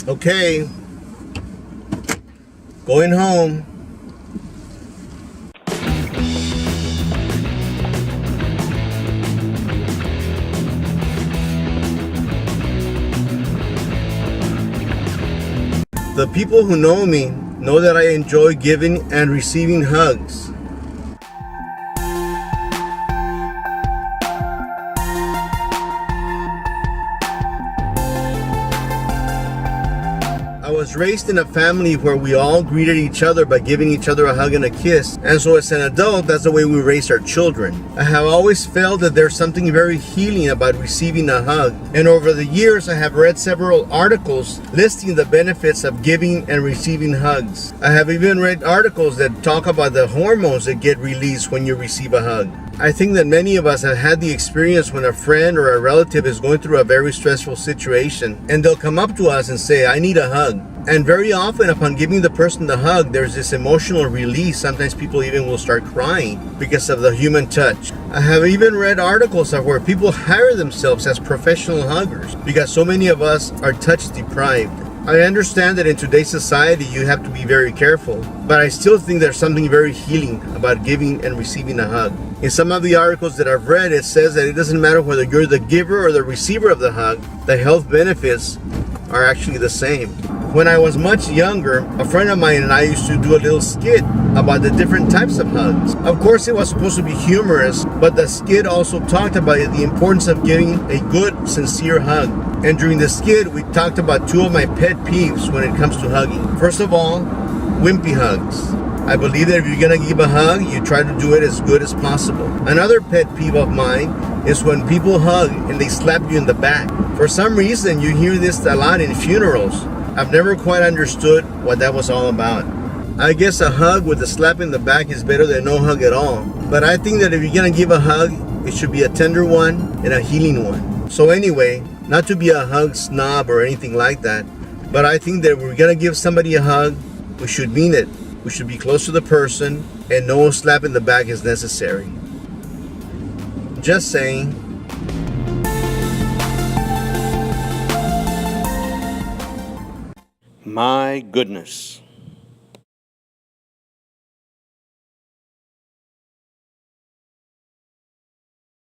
Okay, going home. The people who know me know that I enjoy giving and receiving hugs. I was raised in a family where we all greeted each other by giving each other a hug and a kiss, and so as an adult, that's the way we raised our children. I have always felt that there's something very healing about receiving a hug, and over the years I have read several articles listing the benefits of giving and receiving hugs. I have even read articles that talk about the hormones that get released when you receive a hug. I think that many of us have had the experience when a friend or a relative is going through a very stressful situation, and they'll come up to us and say, "I need a hug." And very often upon giving the person the hug, there's this emotional release. Sometimes people even will start crying because of the human touch. I have even read articles of where people hire themselves as professional huggers because so many of us are touch deprived. I understand that in today's society you have to be very careful, but I still think there's something very healing about giving and receiving a hug. In some of the articles that I've read, it says that it doesn't matter whether you're the giver or the receiver of the hug, the health benefits are actually the same. When I was much younger, a friend of mine and I used to do a little skit about the different types of hugs. Of course, it was supposed to be humorous, but the skit also talked about the importance of giving a good, sincere hug. And during the skit, we talked about two of my pet peeves when it comes to hugging. First of all, wimpy hugs. I believe that if you're gonna give a hug, you try to do it as good as possible. Another pet peeve of mine is when people hug and they slap you in the back. For some reason, you hear this a lot in funerals. I've never quite understood what that was all about. I guess a hug with a slap in the back is better than no hug at all. But I think that if you're gonna give a hug, it should be a tender one and a healing one. So anyway, not to be a hug snob or anything like that, but I think that if we're gonna give somebody a hug, we should mean it. We should be close to the person and no slap in the back is necessary. Just saying. My goodness.